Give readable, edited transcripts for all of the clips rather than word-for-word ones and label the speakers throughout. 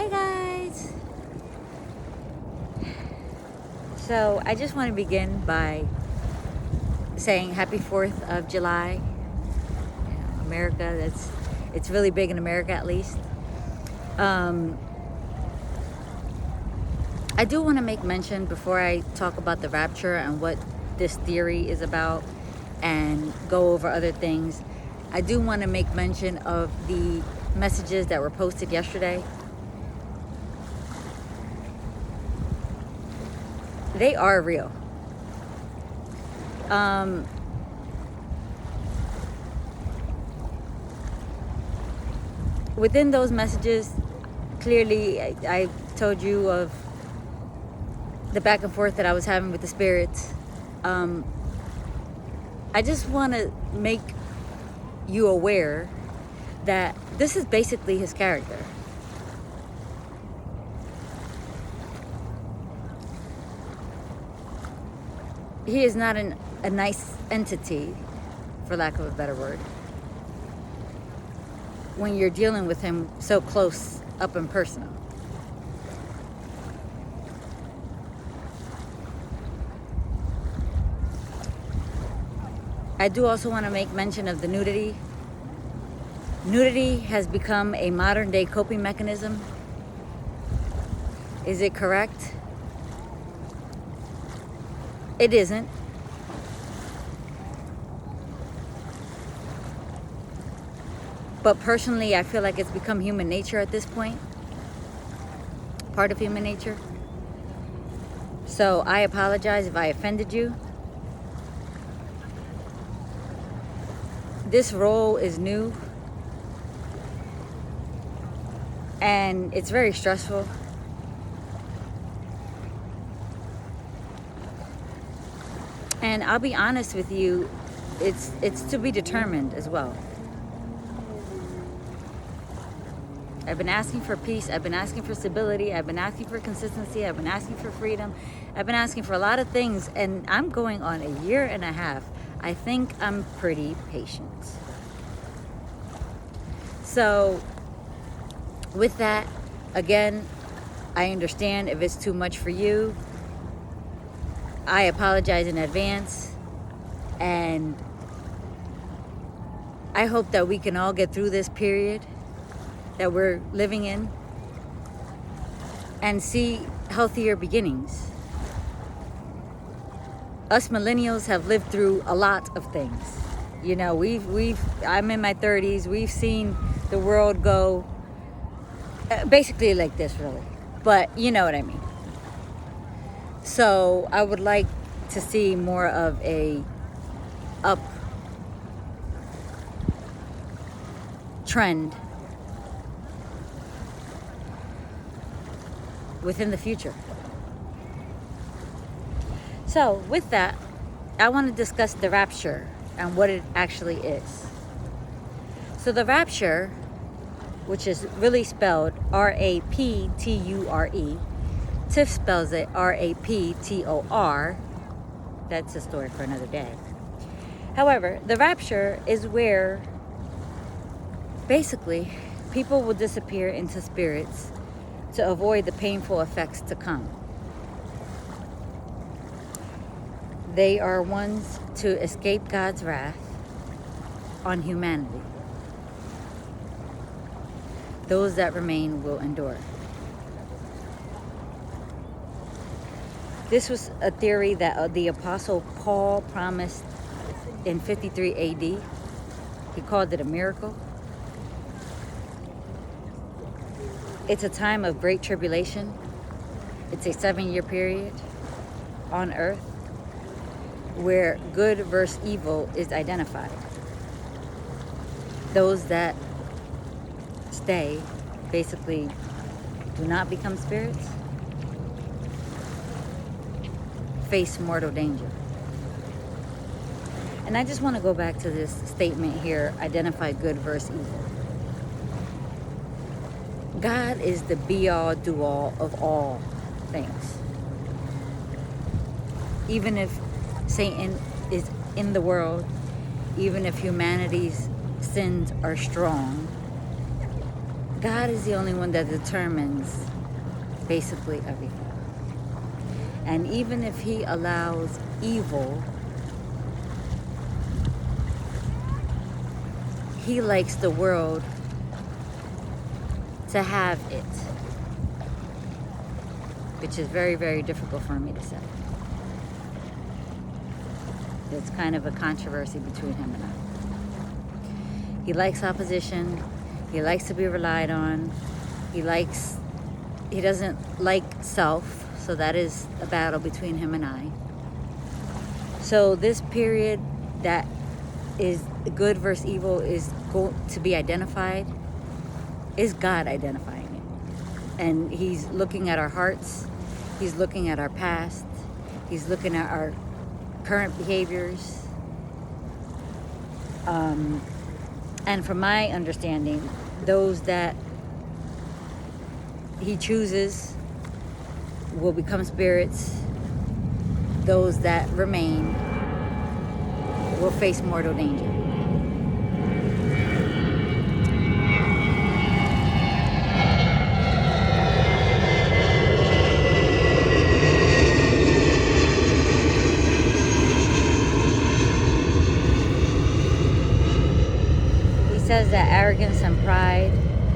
Speaker 1: Hey guys! So I just want to begin by saying happy 4th of July. America, it's really big in America at least. I do want to make mention before I talk about the rapture and what this theory is about and go over other things. I do want to make mention of the messages that were posted yesterday. They are real. Within those messages, clearly I told you of the back and forth that I was having with the spirits. I just want to make you aware that this is basically his character. He is not a nice entity, for lack of a better word, when you're dealing with him so close up and personal. I do also want to make mention of the nudity. Nudity has become a modern day coping mechanism. Is it correct? It isn't. But personally, I feel like it's become human nature at this point. Part of human nature. So I apologize if I offended you. This role is new. And it's very stressful. And I'll be honest with you, it's to be determined as well. I've been asking for peace. I've been asking for stability. I've been asking for consistency. I've been asking for freedom. I've been asking for a lot of things, and I'm going on a year and a half. I think I'm pretty patient. So, with that, again, I understand if it's too much for you. I apologize in advance, and I hope that we can all get through this period that we're living in and see healthier beginnings. Us millennials have lived through a lot of things. You know, I'm in my 30s. We've seen the world go basically like this, really. But you know what I mean. So I would like to see more of a up trend within the future. So with that, I want to discuss the rapture and what it actually is. So the rapture, which is really spelled R-A-P-T-U-R-E, Tiff spells it R-A-P-T-O-R. That's a story for another day. However, the rapture is where basically people will disappear into spirits to avoid the painful effects to come. They are ones to escape God's wrath on humanity. Those that remain will endure. This was a theory that the Apostle Paul promised in 53 AD. He called it a miracle. It's a time of great tribulation. It's a 7-year period on earth where good versus evil is identified. Those that stay basically do not become spirits, face mortal danger. And I just want to go back to this statement here, identify good versus evil. God is the be-all, do-all of all things. Even if Satan is in the world, even if humanity's sins are strong, God is the only one that determines basically everything. And even if he allows evil, he likes the world to have it, which is very, very difficult for me to say. It's kind of a controversy between him and I. He likes opposition. He likes to be relied on. He doesn't like self, so that is a battle between him and I. So this period that is good versus evil is going to be identified is God identifying it. And he's looking at our hearts. He's looking at our past. He's looking at our current behaviors. And from my understanding, those that he chooses will become spirits. Those that remain will face mortal danger. He says that arrogance and pride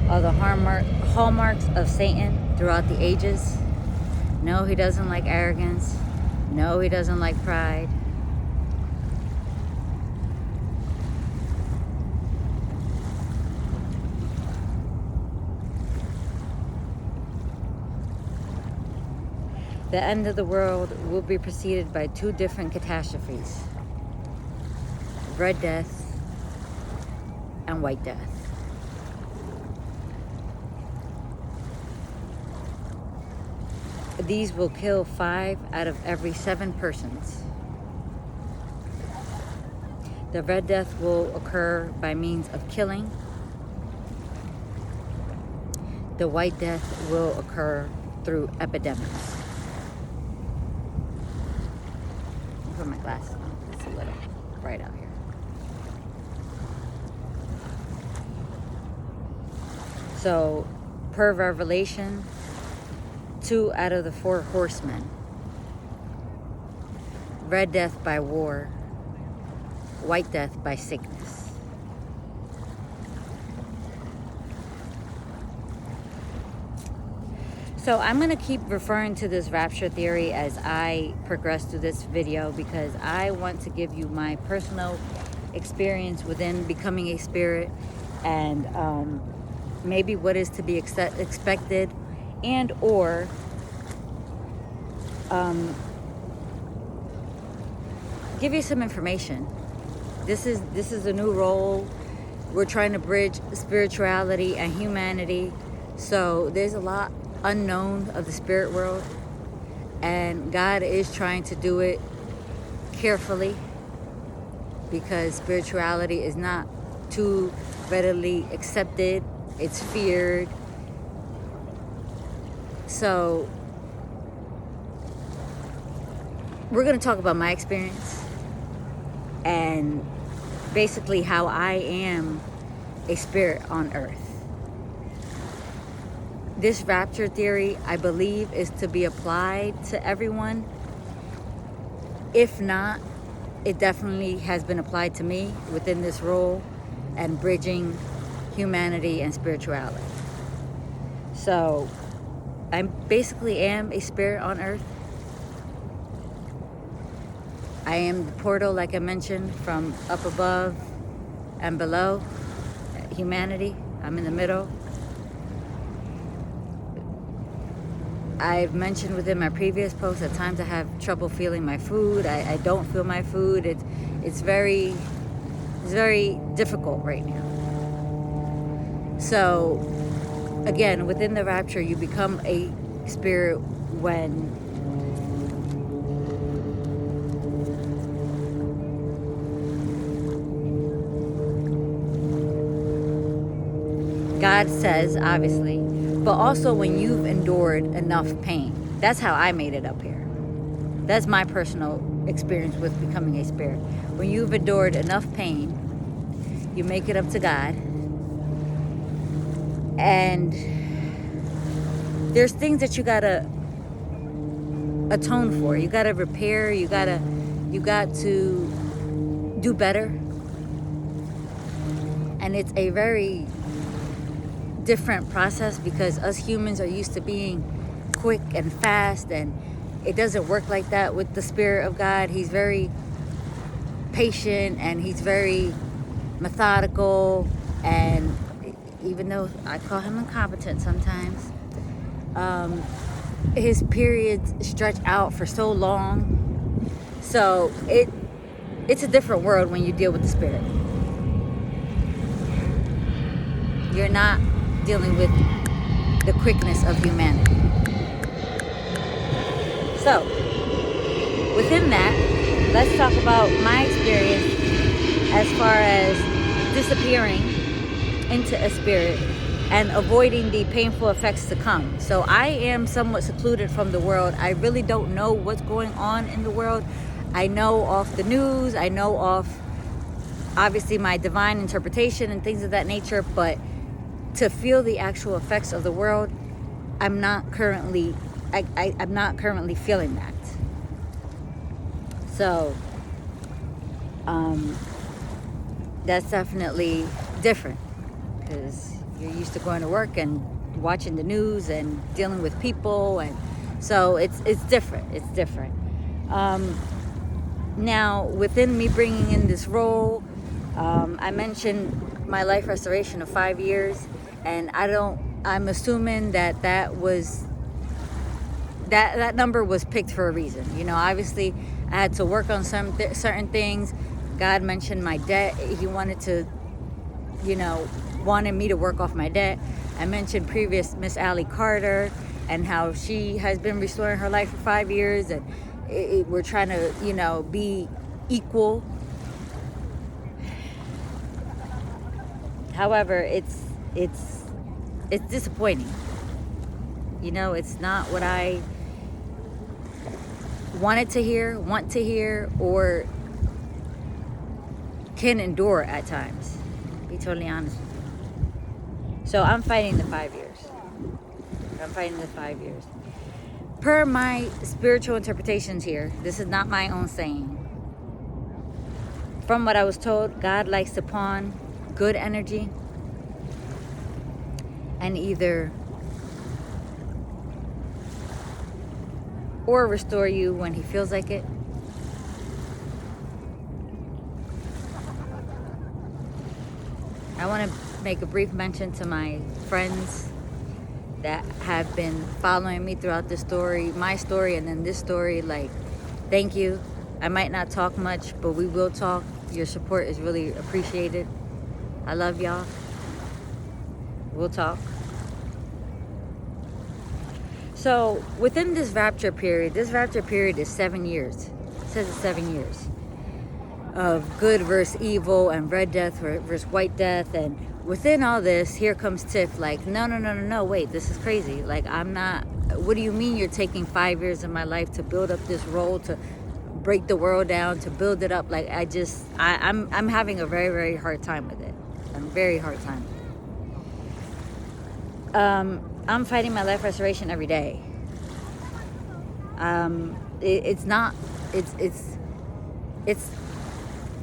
Speaker 1: are the hallmarks of Satan throughout the ages. No, he doesn't like arrogance. No, he doesn't like pride. The end of the world will be preceded by two different catastrophes: Red Death and White Death. These will kill 5 out of every 7 persons. The Red Death will occur by means of killing. The White Death will occur through epidemics. Put my glasses on. It's a little bright out here. So, per Revelation, 2 out of the 4 horsemen: Red Death by war, White Death by sickness. So I'm going to keep referring to this rapture theory as I progress through this video, because I want to give you my personal experience within becoming a spirit, and maybe what is to be expected, and or give you some information. This is a new role. We're trying to bridge spirituality and humanity, so there's a lot unknown of the spirit world, and God is trying to do it carefully, because spirituality is not too readily accepted. It's feared. So we're going to talk about my experience and basically how I am a spirit on earth. This rapture theory, I believe, is to be applied to everyone. If not, it definitely has been applied to me within this role and bridging humanity and spirituality. So I basically am a spirit on earth. I am the portal, like I mentioned, from up above and below humanity. I'm in the middle. I've mentioned within my previous posts, at times I have trouble feeling my food. I don't feel my food. It's very difficult right now. So again, within the rapture, you become a spirit when God says, obviously, but also when you've endured enough pain. That's how I made it up here. That's my personal experience with becoming a spirit. When you've endured enough pain, you make it up to God, And there's things that you gotta atone for. You gotta repair. You got to do better. And it's a very different process because us humans are used to being quick and fast, and it doesn't work like that with the Spirit of God. He's very patient and he's very methodical, and even though I call him incompetent sometimes, his periods stretch out for so long. So it's a different world when you deal with the Spirit. You're not dealing with the quickness of humanity. So, within that, let's talk about my experience as far as disappearing into a spirit and avoiding the painful effects to come. So I am somewhat secluded from the world. I really don't know what's going on in the world. I know off the news, I know off obviously my divine interpretation and things of that nature, but to feel the actual effects of the world, I'm not currently feeling that. So that's definitely different because you're used to going to work and watching the news and dealing with people, and so it's different. It's different. Now, within me bringing in this role, I mentioned my life restoration of 5 years, and I'm assuming that number was picked for a reason. You know, obviously I had to work on certain things. God mentioned my debt. He wanted me to work off my debt. I mentioned previous Miss Allie Carter and how she has been restoring her life for 5 years, and we're trying to, be equal. However, it's disappointing. It's not what I want to hear, or can endure at times. To be totally honest with you. So I'm fighting the 5 years. Per my spiritual interpretations here, this is not my own saying. From what I was told, God likes to pawn good energy and either or restore you when he feels like it. I want to make a brief mention to my friends that have been following me throughout this story, my story, and then this story. Like, thank you. I might not talk much, but we will talk. Your support is really appreciated. I love y'all. We'll talk. So within this rapture period is 7 years. It says it's 7 years of good versus evil and red death versus white death. And within all this, here comes Tiff like, no, wait, this is crazy. Like, what do you mean you're taking 5 years of my life to build up this role, to break the world down, to build it up? Like, I'm having a very, very hard time with it. Very hard time. I'm fighting my life restoration every day.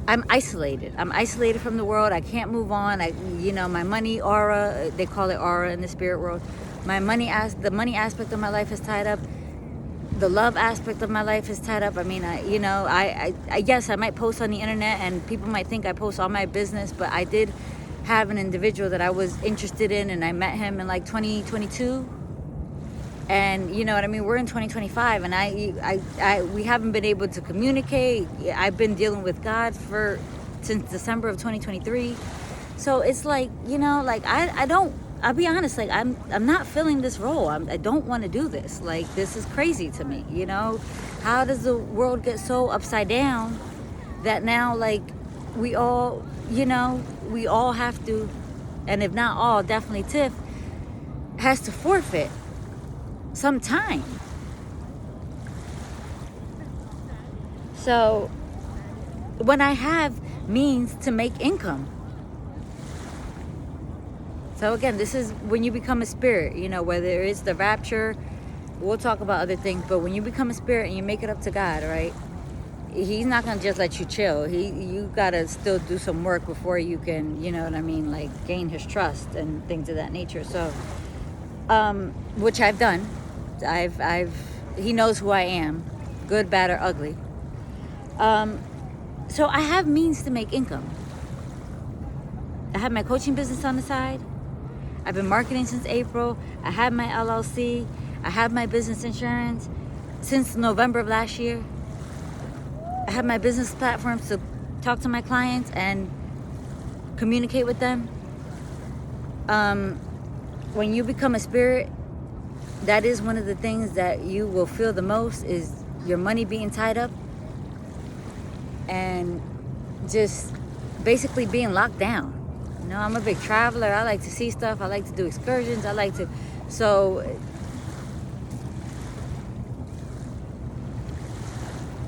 Speaker 1: I'm isolated. I'm isolated from the world. I can't move on. My money aura, they call it aura in the spirit world. The money aspect of my life is tied up. The love aspect of my life is tied up. I mean, I guess I might post on the internet and people might think I post all my business, but I did have an individual that I was interested in, and I met him in like 2022. And you know what I mean? We're in 2025, and we haven't been able to communicate. I've been dealing with God since December of 2023. So it's like, I'll be honest, like I'm not filling this role. I don't want to do this. Like, this is crazy to me. How does the world get so upside down that now, like, we all have to, and if not all, definitely Tiff has to forfeit some time. So when I have means to make income, So again, this is when you become a spirit, you know, whether it's the rapture, we'll talk about other things, but when you become a spirit and you make it up to God, right? He's not going to just let you chill. You got to still do some work before you can, you know what I mean, like gain his trust and things of that nature. So, which I've done. He knows who I am, good, bad, or ugly. So I have means to make income. I have my coaching business on the side. I've been marketing since April. I have my LLC. I have my business insurance since November of last year. I have my business platforms to talk to my clients and communicate with them. When you become a spirit, that is one of the things that you will feel the most, is your money being tied up and just basically being locked down. You know, I'm a big traveler. I like to see stuff. I like to do excursions. So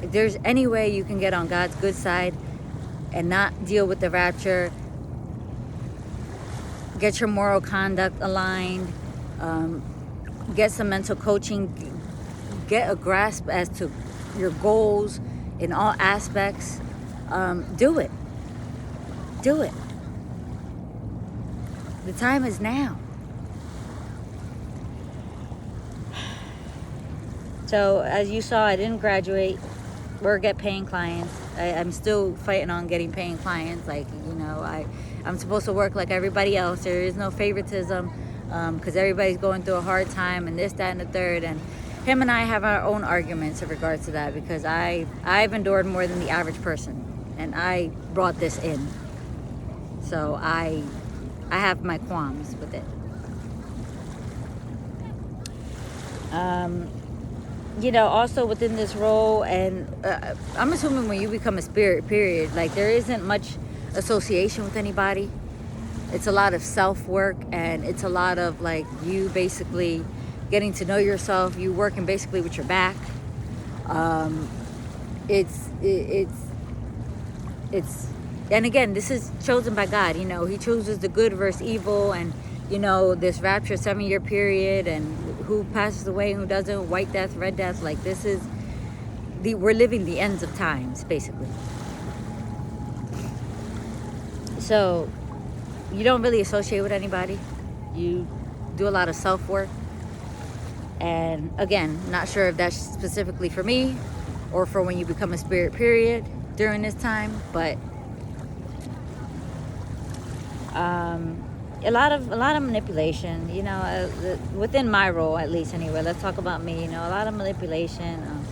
Speaker 1: if there's any way you can get on God's good side and not deal with the rapture, get your moral conduct aligned, get some mental coaching, get a grasp as to your goals in all aspects, do it. Do it. The time is now. So as you saw, I didn't graduate or get paying clients. I'm still fighting on getting paying clients. Like, you know, I'm supposed to work like everybody else. There is no favoritism, because everybody's going through a hard time and this, that, and the third. And him and I have our own arguments in regards to that, because I've endured more than the average person, and I brought this in. So I have my qualms with it. You know, also within this role, and I'm assuming when you become a spirit, period, like there isn't much association with anybody. It's a lot of self-work, and it's a lot of like you basically getting to know yourself. You working basically with your back. It's and again, this is chosen by God. You know, he chooses the good versus evil, and you know, this rapture 7-year period, and who passes away and who doesn't, white death, red death. Like, this is we're living the ends of times, basically. So you don't really associate with anybody. You do a lot of self-work. And again, not sure if that's specifically for me or for when you become a spirit, period, during this time, but a lot of manipulation, you know, within my role, at least anyway. Let's talk about me. You know, a lot of manipulation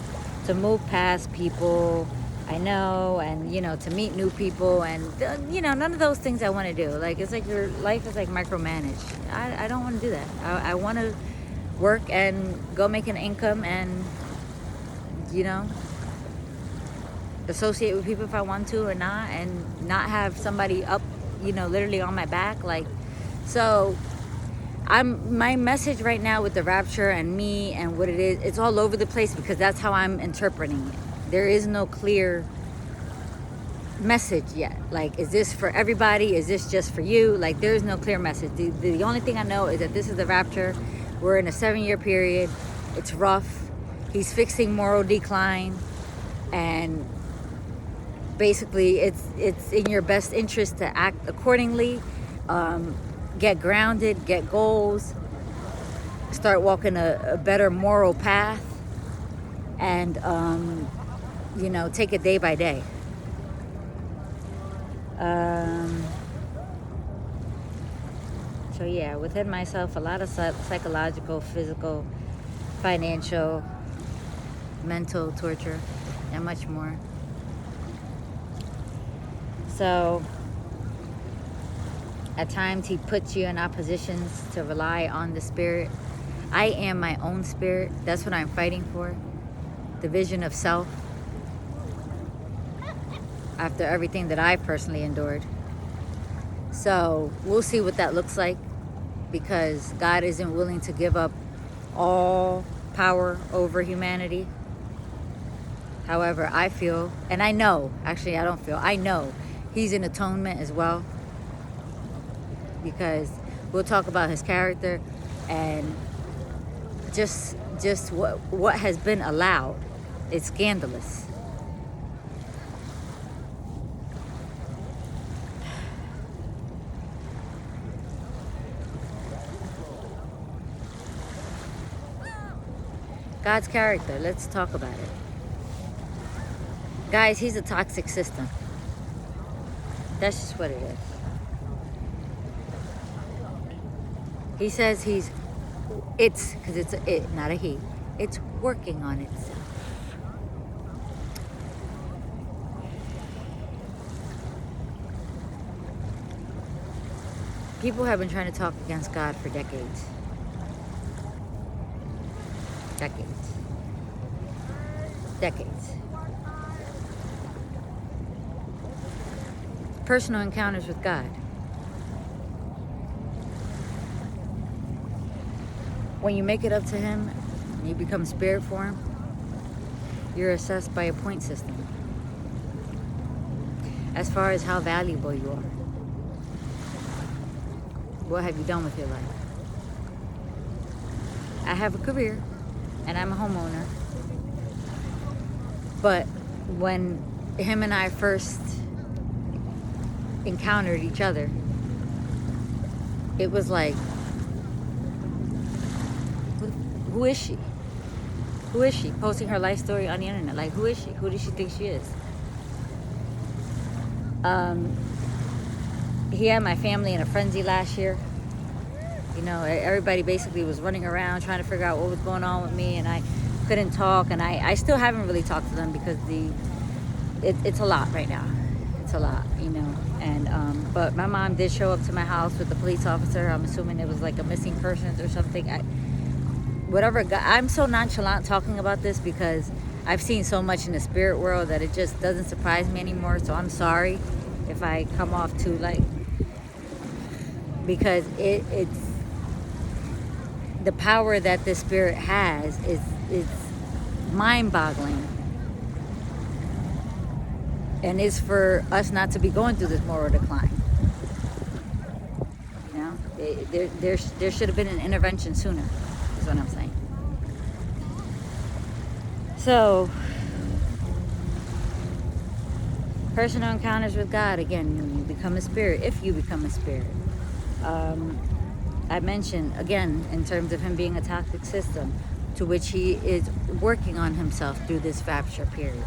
Speaker 1: to move past people I know, and you know, to meet new people, and you know, none of those things I want to do. Like, it's like your life is like micromanaged. I don't want to do that. I want to work and go make an income, and you know, associate with people if I want to or not, and not have somebody up, you know, literally on my back. Like, so my message right now with the rapture and me and what it is, it's all over the place, because that's how I'm interpreting it. There is no clear message yet. Like, is this for everybody? Is this just for you? Like, there's no clear message. The only thing I know is that this is the rapture. We're in a 7-year period. It's rough. He's fixing moral decline, and basically it's in your best interest to act accordingly. Get grounded, get goals, start walking a better moral path, and you know, take it day by day. So yeah, within myself, a lot of psychological, physical, financial, mental torture, and much more. So at times he puts you in oppositions to rely on the spirit. I am my own spirit. That's what I'm fighting for. The vision of self, after everything that I've personally endured. So we'll see what that looks like, because God isn't willing to give up all power over humanity. However, I feel, and I know, actually I don't feel, I know he's in atonement as well. Because We'll talk about his character and just what has been allowed. It's scandalous. God's character, let's talk about it. Guys, he's a toxic system. That's just what it is. He says because it's a it, not a he. It's working on itself. People have been trying to talk against God for decades. Decades. Personal encounters with God. When you make it up to him, and you become spirit form, you're assessed by a point system. As far as how valuable you are. What have you done with your life? I have a career, and I'm a homeowner. But when him and I first encountered each other, it was like, who is she? Who is she? Posting her life story on the internet. Like, who is she? Who does she think she is? He had my family in a frenzy last year. You know, everybody basically was running around trying to figure out what was going on with me, and I couldn't talk, and I still haven't really talked to them because it's a lot right now. It's a lot, you know. And but my mom did show up to my house with the police officer. I'm assuming it was like a missing persons or something. I'm so nonchalant talking about this because I've seen so much in the spirit world that it just doesn't surprise me anymore. So I'm sorry if I come off too like, because it's the power that this spirit has is mind-boggling, and it's for us not to be going through this moral decline. You know, there should have been an intervention sooner. Is what I'm saying. So, personal encounters with God. Again, when you become a spirit, if you become a spirit. I mentioned, again, in terms of him being a toxic system, to which he is working on himself through this rapture period.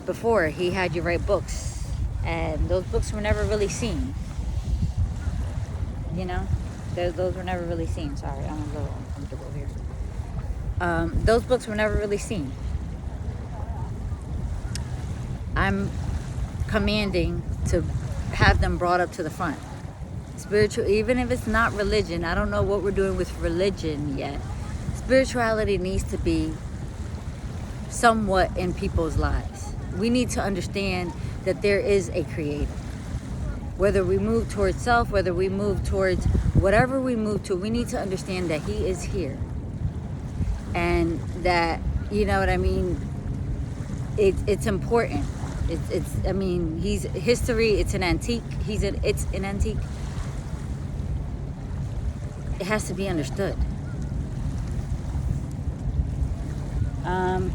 Speaker 1: Before, he had you write books, and those books were never really seen. You know? Those were never really seen. Sorry, I'm a little uncomfortable here. Those books were never really seen. I'm commanding to have them brought up to the front. Spiritual, even if it's not religion, I don't know what we're doing with religion yet. Spirituality needs to be somewhat in people's lives. We need to understand that there is a creator. Whether we move towards self, whether we move towards whatever we move to, we need to understand that he is here. And that, you know what I mean, it's important. I mean, he's history, it's an antique. It's an antique. It has to be understood.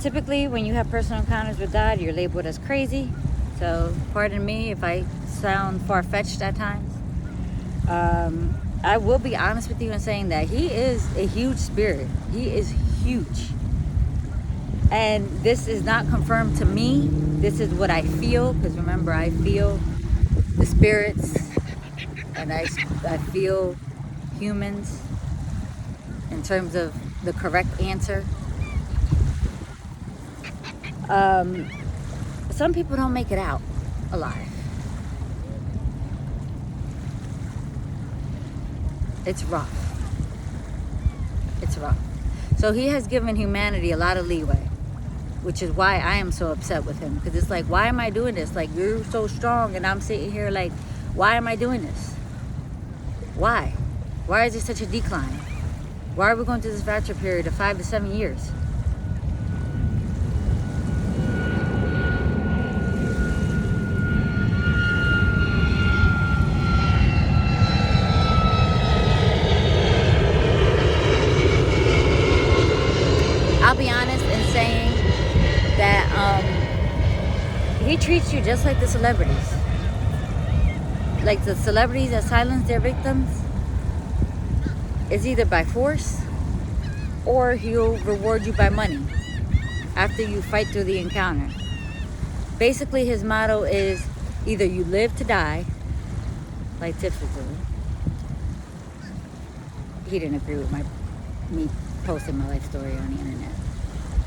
Speaker 1: Typically, when you have personal encounters with God, you're labeled as crazy. So, pardon me if I sound far-fetched at times. I will be honest with you in saying that he is a huge spirit. He is huge. And this is not confirmed to me. This is what I feel, because remember, I feel the spirits, and I feel humans in terms of the correct answer. Some people don't make it out alive. It's rough. It's rough. So he has given humanity a lot of leeway, which is why I am so upset with him. Because it's like, why am I doing this? Like, you're so strong, and I'm sitting here like, why am I doing this? Why? Why is there such a decline? Why are we going through this rapture period of 5 to 7 years? just like the celebrities. Like the celebrities that silence their victims, is either by force or he'll reward you by money after you fight through the encounter. Basically, his motto is either you live to die, like Tiff is doing. He didn't agree with me posting my life story on the internet.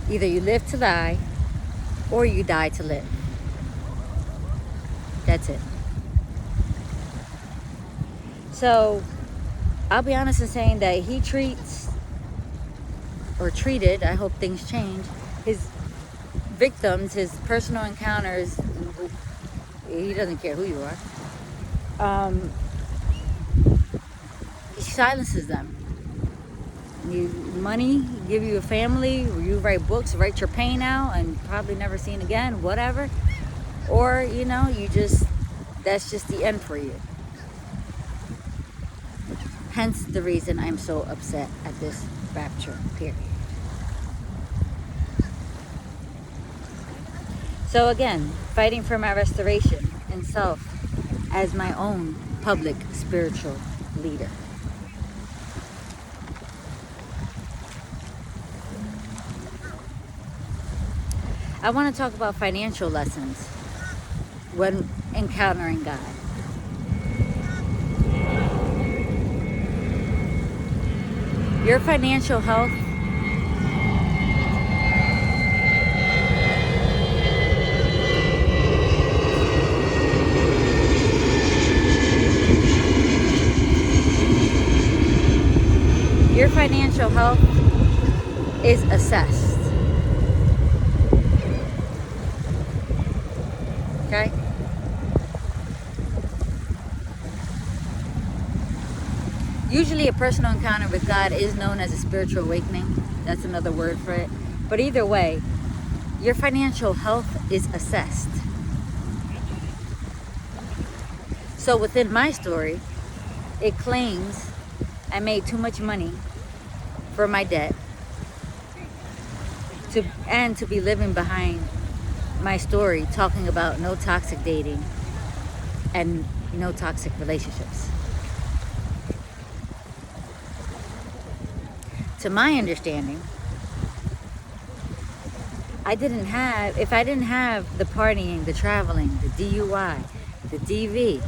Speaker 1: Either you live to die or you die to live. That's it. So I'll be honest in saying that he treats, or treated, I hope things change, his victims, his personal encounters, he doesn't care who you are, he silences them. Money, give you a family, you write books, write your pain out, and probably never seen again, whatever. Or, you know, that's just the end for you. Hence the reason I'm so upset at this rapture, period. So again, fighting for my restoration and self as my own public spiritual leader. I want to talk about financial lessons when encountering God. Your financial health is assessed. Okay? Usually a personal encounter with God is known as a spiritual awakening. That's another word for it. But either way, your financial health is assessed. So within my story, it claims I made too much money for my debt to be living behind my story talking about no toxic dating and no toxic relationships. To my understanding, if I didn't have the partying, the traveling, the DUI, the DV,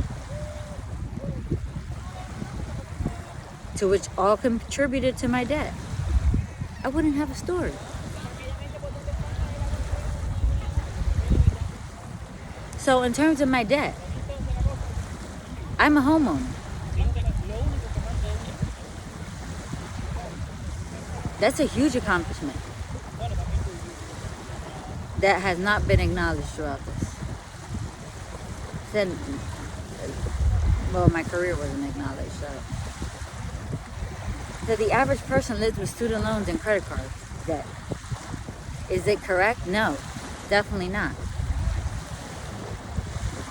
Speaker 1: to which all contributed to my debt, I wouldn't have a story. So in terms of my debt, I'm a homeowner. That's a huge accomplishment that has not been acknowledged throughout this. Then, well, my career wasn't acknowledged, so. So the average person lives with student loans and credit card debt. Is it correct? No, definitely not.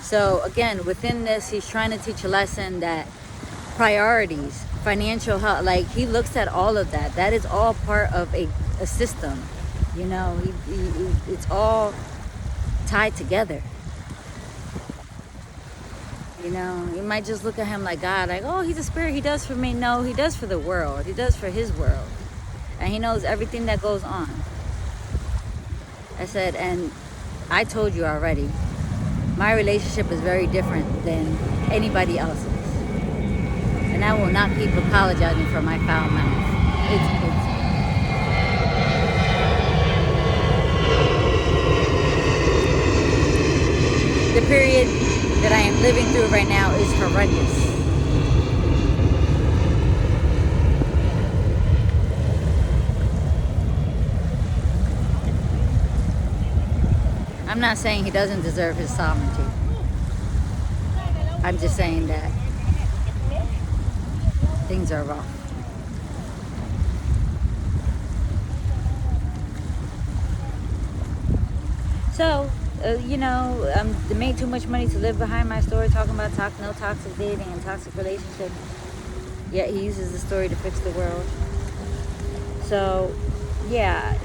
Speaker 1: So again, within this, he's trying to teach a lesson that priorities, financial health, like he looks at all of that. That is all part of a system. You know, it's all tied together. You know, you might just look at him like God, like, oh, he's a spirit, he does for me. No, he does for the world. He does for his world. And he knows everything that goes on. I said, and I told you already, my relationship is very different than anybody else's. And I will not keep apologizing for my foul mouth. The period that I am living through right now is horrendous. I'm not saying he doesn't deserve his sovereignty. I'm just saying that things are rough. So, you know, I made too much money to live behind my story talking about no toxic dating and toxic relationships. Yet he uses the story to fix the world. So, yeah.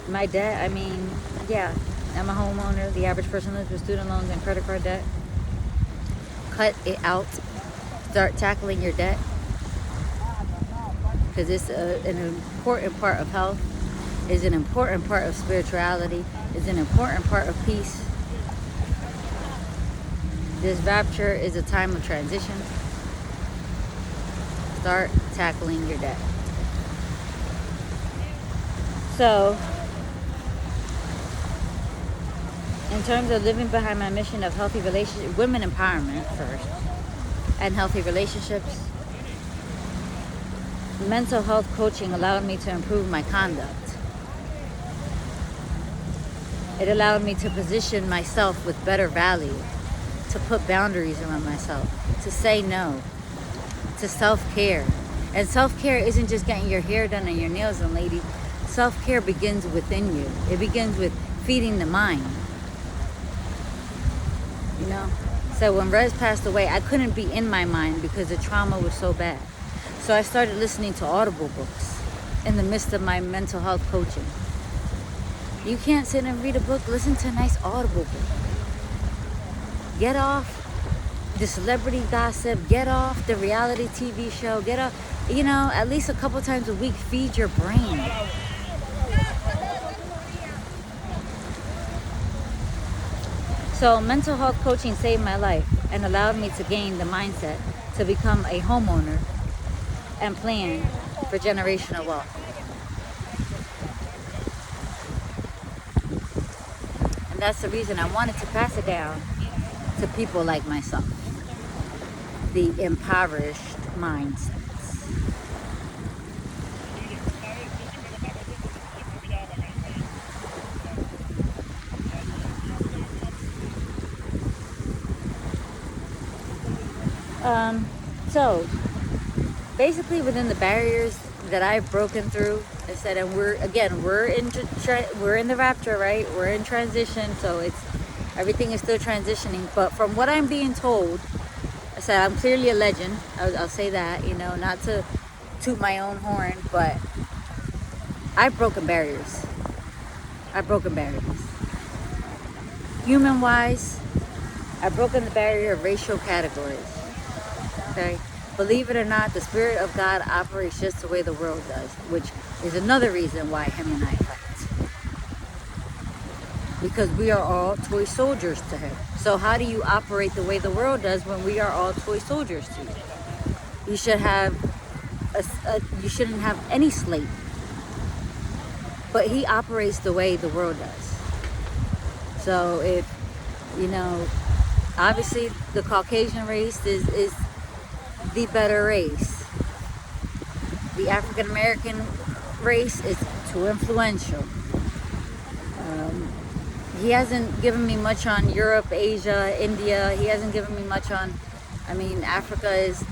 Speaker 1: My debt, I mean, yeah, I'm a homeowner. The average person lives with student loans and credit card debt. Cut it out. Start tackling your debt, because it's an important part of health, is an important part of spirituality, is an important part of peace. This rapture is a time of transition. Start tackling your debt. So, in terms of living behind my mission of healthy relationships, women empowerment first, and healthy relationships, mental health coaching allowed me to improve my conduct. It allowed me to position myself with better value, to put boundaries around myself, to say no, to self-care. And self-care isn't just getting your hair done and your nails done, lady. Self-care begins within you. It begins with feeding the mind. You know? So when Rez passed away, I couldn't be in my mind because the trauma was so bad. So I started listening to Audible books in the midst of my mental health coaching. You can't sit and read a book, listen to a nice Audible book. Get off the celebrity gossip, get off the reality TV show, get off, at least a couple times a week, feed your brain. So mental health coaching saved my life and allowed me to gain the mindset to become a homeowner and plan for generational wealth. And that's the reason I wanted to pass it down to people like myself. The impoverished mindsets. So basically within the barriers that I've broken through, I said, and we're in the rapture, right? We're in transition, so everything is still transitioning. But from what I'm being told, I said I'm clearly a legend. I'll say that, not to toot my own horn, but I've broken barriers. Human-wise, I've broken the barrier of racial categories. Okay? Believe it or not, the Spirit of God operates just the way the world does, which is another reason why him and I fight. Because we are all toy soldiers to him. So how do you operate the way the world does when we are all toy soldiers to you? You should have you shouldn't have any slate. But he operates the way the world does. So if, obviously the Caucasian race is the better race. The African American race is too influential. He hasn't given me much on Europe, Asia, India. He hasn't given me much on, Africa is,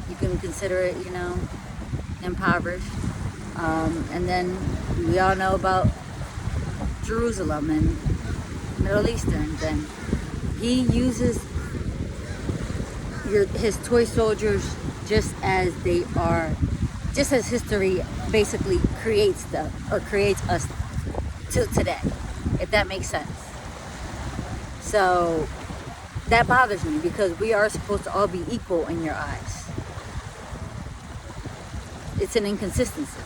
Speaker 1: you can consider it, impoverished. And then we all know about Jerusalem and Middle Easterns, and he uses his toy soldiers just as they are, just as history basically creates us till today, if that makes sense. So that bothers me because we are supposed to all be equal in your eyes. It's an inconsistency.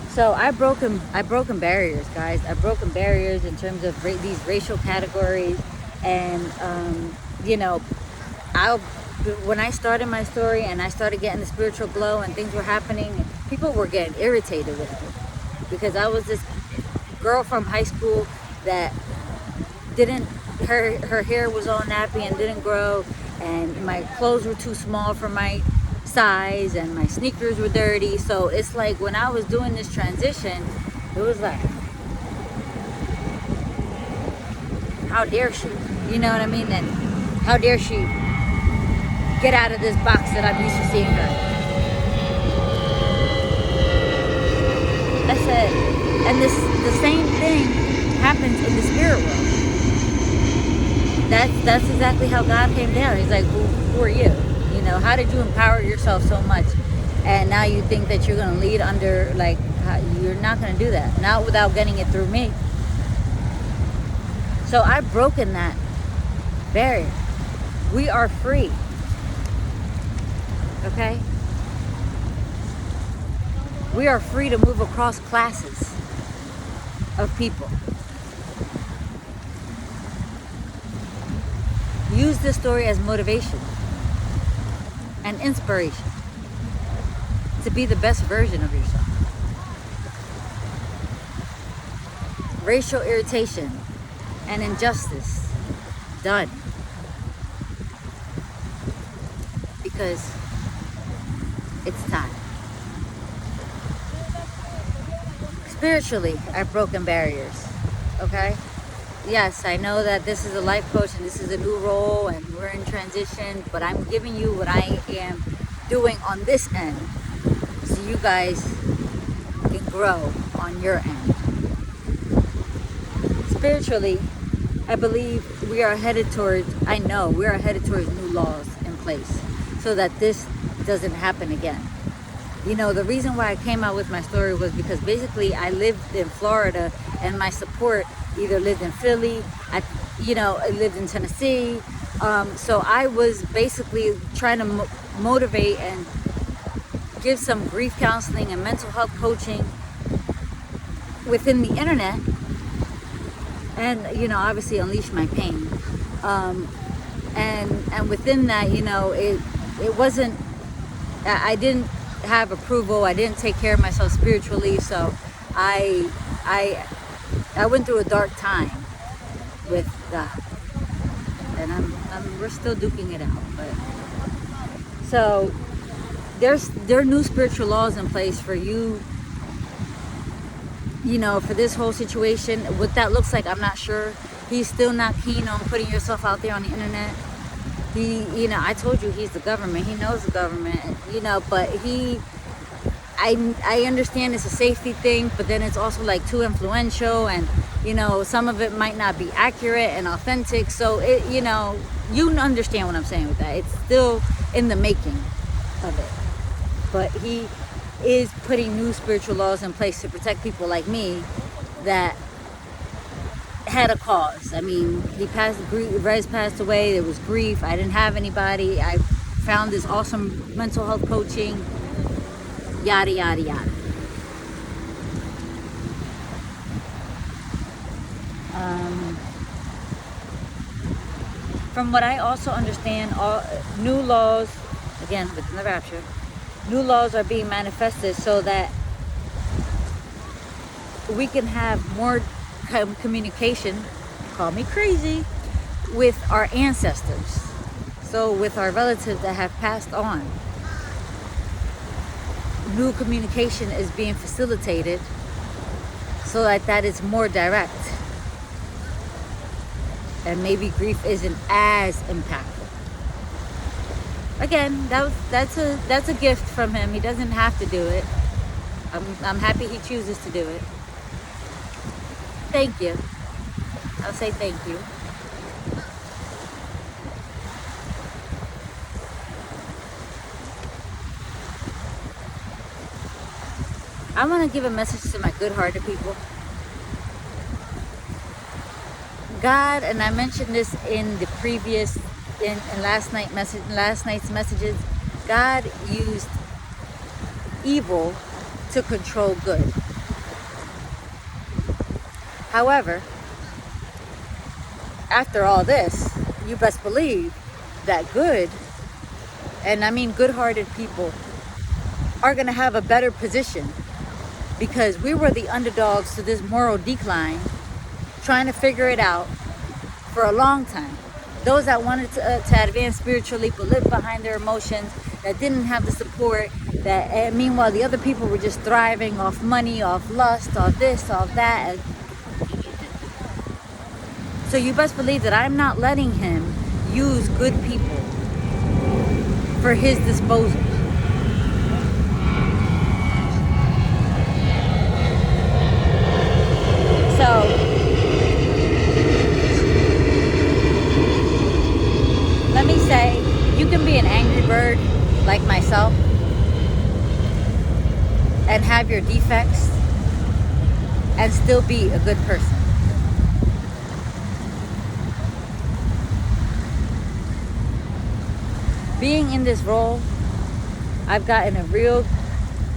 Speaker 1: So I've broken barriers, guys. I've broken barriers in terms of these racial categories, and when I started my story and I started getting the spiritual glow and things were happening, people were getting irritated with me because I was this girl from high school that her hair was all nappy and didn't grow, and my clothes were too small for my size, and my sneakers were dirty. So it's like when I was doing this transition, it was like, how dare she? You know what I mean? And how dare she get out of this box that I'm used to seeing her? I said, and the same thing happens in the spirit world. That's exactly how God came down. He's like, who are you? How did you empower yourself so much? And now you think that you're going to lead under like You're not going to do that. Not without getting it through me. So I've broken that barrier. We are free. Okay? We are free to move across classes of people. Use this story as motivation and inspiration to be the best version of yourself. Racial irritation and injustice, done. Because it's time. Spiritually, I've broken barriers. Okay? Yes, I know that this is a life coach and this is a new role and we're in transition, but I'm giving you what I am doing on this end so you guys can grow on your end. Spiritually, I believe we are headed towards, I know we are headed towards new laws in place so that this doesn't happen again. You know, the reason why I came out with my story was because basically I lived in Florida and my support either lived in Philly, I lived in Tennessee. So I was basically trying to motivate and give some grief counseling and mental health coaching within the internet. And, you know, obviously unleash my pain. And within that, you know, it wasn't, I didn't have approval. I didn't take care of myself spiritually. So I went through a dark time with God. And we're still duking it out. But so there are new spiritual laws in place for you. You know, for this whole situation, what that looks like, I'm not sure. He's still not keen on putting yourself out there on the internet. I told you he's the government. He knows the government, you know, but I understand it's a safety thing, but then it's also like too influential and, you know, some of it might not be accurate and authentic. So, you understand what I'm saying with that. It's still in the making of it. But he is putting new spiritual laws in place to protect people like me that had a cause. I mean, Rez passed away. There was grief. I didn't have anybody. I found this awesome mental health coaching. Yada, yada, yada. From what I also understand, all new laws, again, within the Rapture, new laws are being manifested so that we can have more communication, call me crazy, with our ancestors. So with our relatives that have passed on. New communication is being facilitated so that is more direct. And maybe grief isn't as impactful. Again, that's a gift from him. He doesn't have to do it. I'm happy he chooses to do it. Thank you. I'll say thank you. I want to give a message to my good-hearted people. God, and I mentioned this in the previous, in last night's messages, God used evil to control good. However, after all this, you best believe that good, and I mean good-hearted people, are going to have a better position because we were the underdogs to this moral decline, trying to figure it out for a long time. Those that wanted to advance spiritually but lived behind their emotions, that didn't have the support, and meanwhile the other people were just thriving off money, off lust, off this, off that. So you best believe that I'm not letting him use good people for his disposal. So let me say, you can be an angry bird like myself and have your defects and still be a good person. Being in this role, I've gotten a real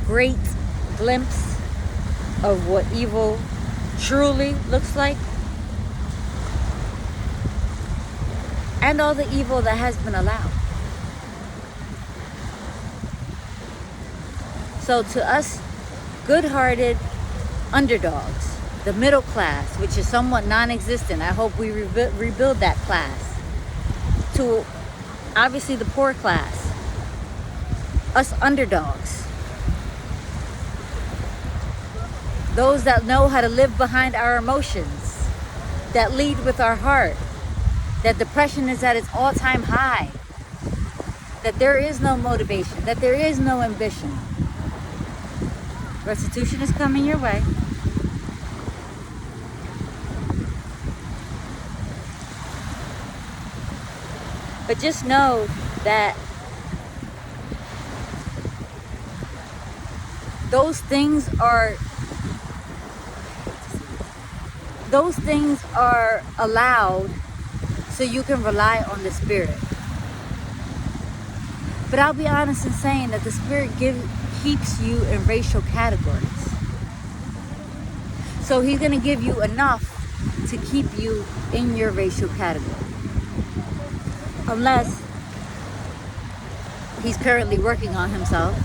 Speaker 1: great glimpse of what evil truly looks like, and all the evil that has been allowed. So to us good-hearted underdogs, the middle class, which is somewhat non-existent, I hope we rebuild that class, to obviously the poor class, us underdogs, those that know how to live behind our emotions, that lead with our heart, that depression is at its all-time high, that there is no motivation, that there is no ambition. Restitution is coming your way. But just know that those things are allowed so you can rely on the Spirit. But I'll be honest in saying that the Spirit keeps you in racial categories. So He's going to give you enough to keep you in your racial category. Unless He's currently working on Himself,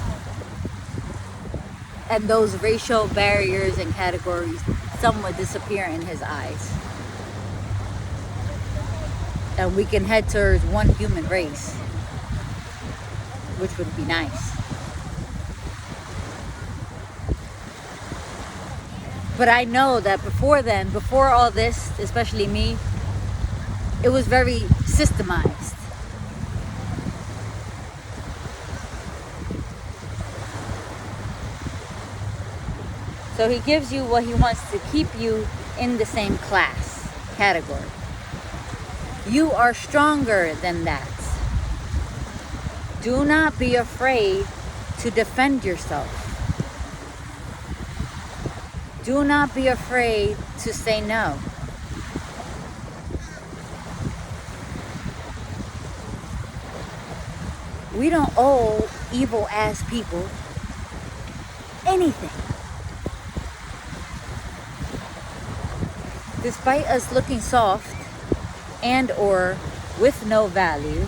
Speaker 1: and those racial barriers and categories somewhat disappear in His eyes, and we can head towards one human race, which would be nice. But I know that before then, before all this, especially me, it was very systemized. So He gives you what He wants to keep you in the same class, category. You are stronger than that. Do not be afraid to defend yourself. Do not be afraid to say no. We don't owe evil ass people anything. Despite us looking soft and or with no value,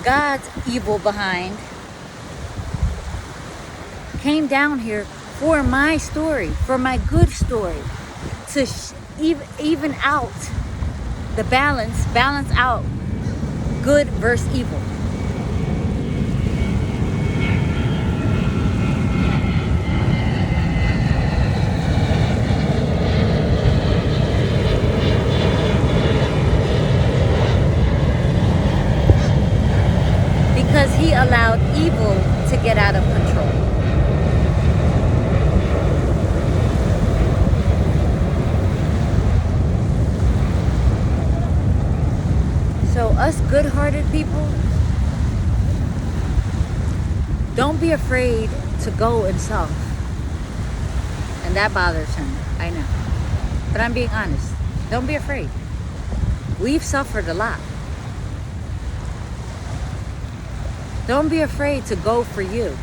Speaker 1: God's evil behind came down here for my story, for my good story, to even out the balance out good versus evil. Because He allowed evil to get out of control. So us good-hearted people, don't be afraid to go in self. And that bothers Him, I know. But I'm being honest. Don't be afraid. We've suffered a lot. Don't be afraid to go for you,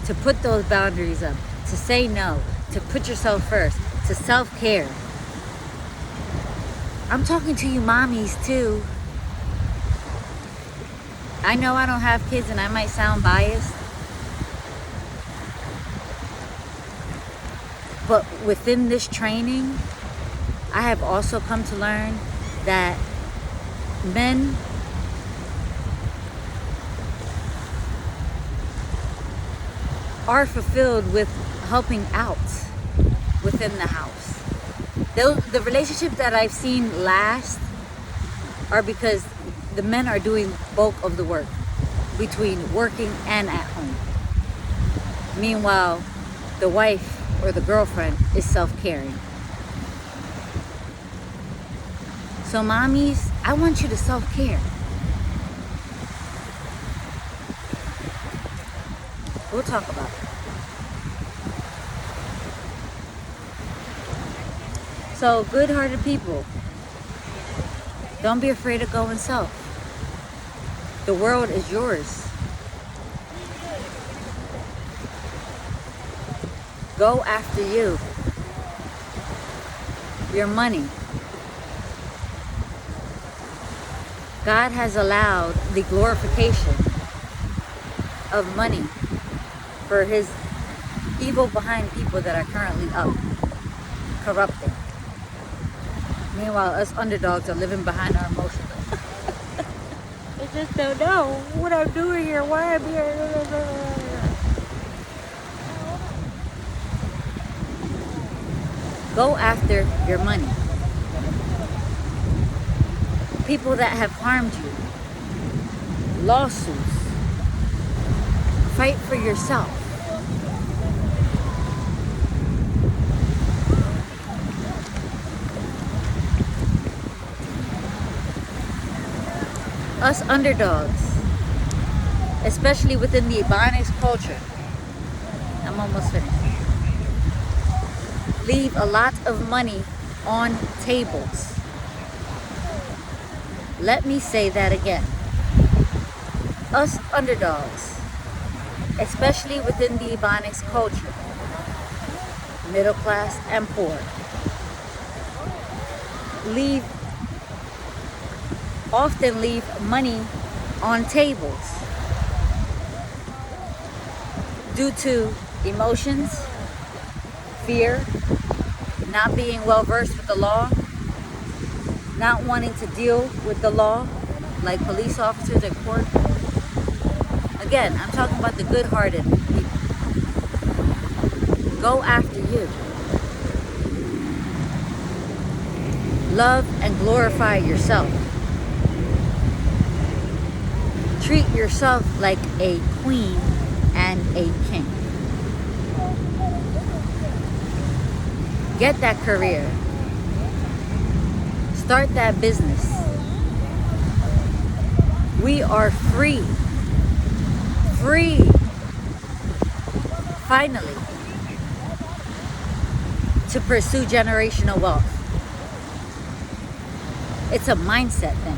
Speaker 1: to put those boundaries up, to say no, to put yourself first, to self-care. I'm talking to you mommies too. I know I don't have kids and I might sound biased, but within this training, I have also come to learn that men are fulfilled with helping out within the house. The relationships that I've seen last are because the men are doing bulk of the work between working and at home. Meanwhile, the wife or the girlfriend is self-caring. So mommies, I want you to self-care. We'll talk about it. So, good-hearted people, don't be afraid of going self. The world is yours. Go after you. Your money. God has allowed the glorification of money for his evil behind people that are currently up, corrupting. Meanwhile, us underdogs are living behind our emotions. I just don't know what I'm doing here, why I'm here. Go after your money. People that have harmed you. Lawsuits. Fight for yourself. Us underdogs, especially within the Ebonics culture, I'm almost finished, leave a lot of money on tables. Let me say that again. Us underdogs, especially within the Ebonics culture, middle class and poor, often leave money on tables due to emotions, fear, not being well versed with the law, not wanting to deal with the law like police officers at court. Again, I'm talking about the good-hearted people. Go after you. Love and glorify yourself. Treat yourself like a queen and a king. Get that career. Start that business. We are free. Free. Finally. To pursue generational wealth. It's a mindset thing.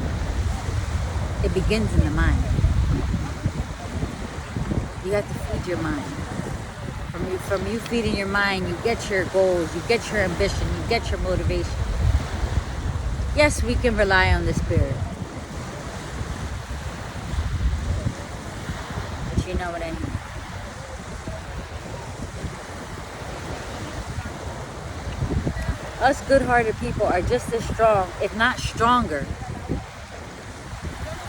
Speaker 1: It begins in the mind. You have to feed your mind. From you feeding your mind, you get your goals, you get your ambition, you get your motivation. Yes, we can rely on the Spirit. But you know what I mean. Us good-hearted people are just as strong, if not stronger,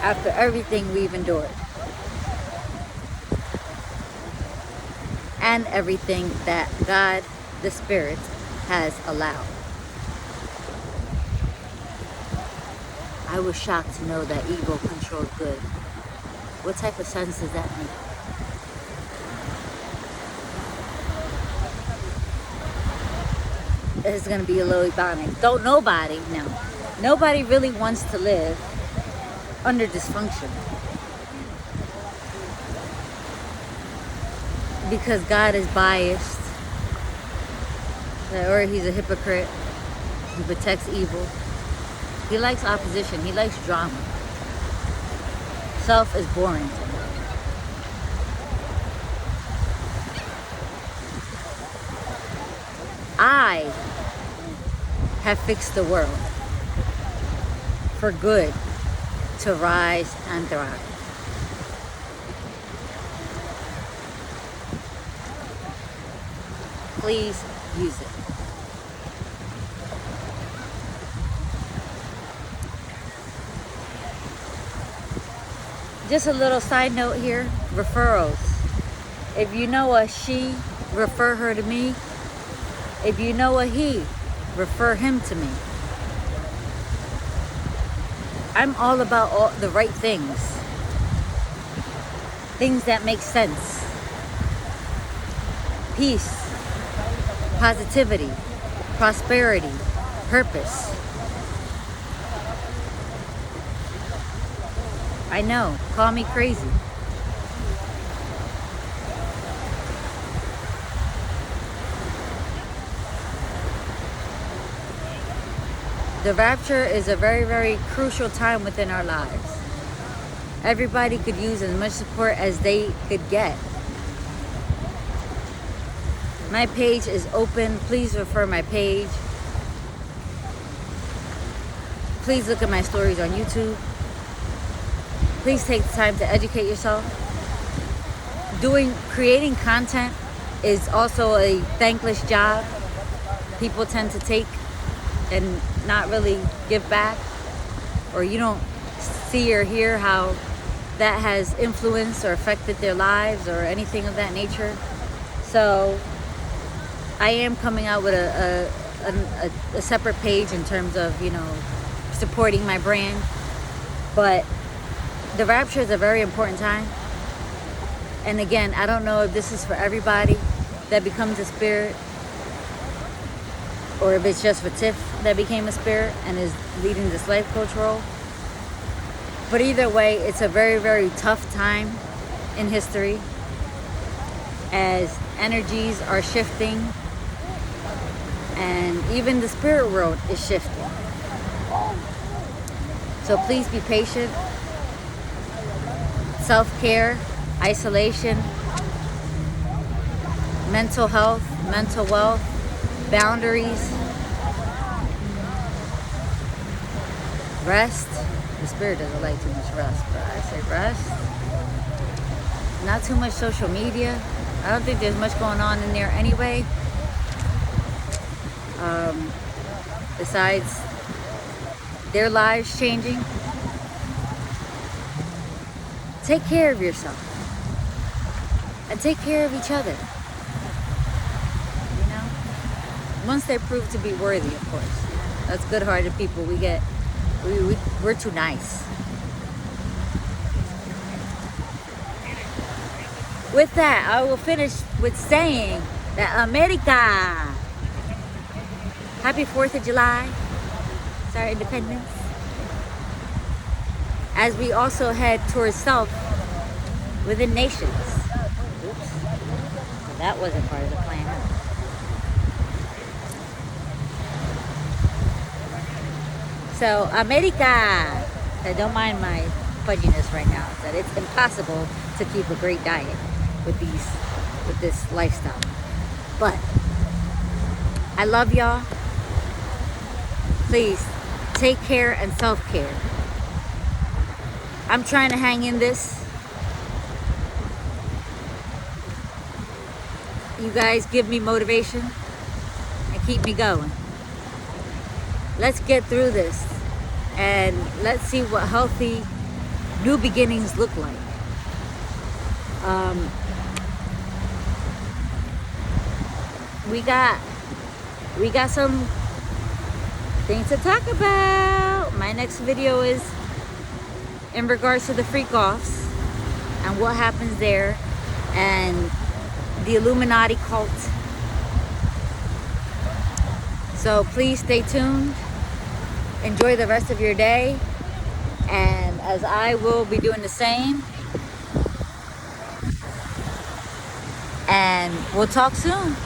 Speaker 1: after everything we've endured. And everything that God, the Spirit, has allowed. I was shocked to know that evil controlled good. What type of sense does that make? This is going to be a little Ebonic. Nobody really wants to live under dysfunction. Because God is biased, or he's a hypocrite, he protects evil. He likes opposition, he likes drama. Self is boring to him. I have fixed the world for good to rise and thrive. Please use it. Just a little side note here, referrals. If you know a she, refer her to me. If you know a he, refer him to me. I'm all about all the right things. Things that make sense. Peace. Positivity, prosperity, purpose. I know, call me crazy. The rapture is a very, very crucial time within our lives. Everybody could use as much support as they could get. My page is open. Please refer my page. Please look at my stories on YouTube. Please take the time to educate yourself. Creating content is also a thankless job. People tend to take and not really give back, or you don't see or hear how that has influenced or affected their lives or anything of that nature. So I am coming out with a separate page in terms of, supporting my brand. But the rapture is a very important time. And again, I don't know if this is for everybody that becomes a spirit, or if it's just for Tiff that became a spirit and is leading this life coach role. But either way, it's a very, very tough time in history as energies are shifting, and even the spirit world is shifting. So please be patient. Self-care, isolation, mental health, mental wealth, boundaries, rest. The spirit doesn't like too much rest, but I say rest. Not too much social media. I don't think there's much going on in there anyway. Besides their lives changing. Take care of yourself. And take care of each other. Once they prove to be worthy, of course. That's good-hearted people. We're too nice. With that, I will finish with saying that America, happy 4th of July. It's our independence. As we also head towards self within nations. Oops. So that wasn't part of the plan. So, America. I don't mind my fudginess right now. That it's impossible to keep a great diet with this lifestyle. But I love y'all. Please take care and self-care. I'm trying to hang in this. You guys give me motivation and keep me going. Let's get through this and let's see what healthy new beginnings look like. We got some things to talk about. My next video is in regards to the freak-offs and what happens there, and the Illuminati cult. So please stay tuned. Enjoy the rest of your day. And as I will be doing the same. And we'll talk soon.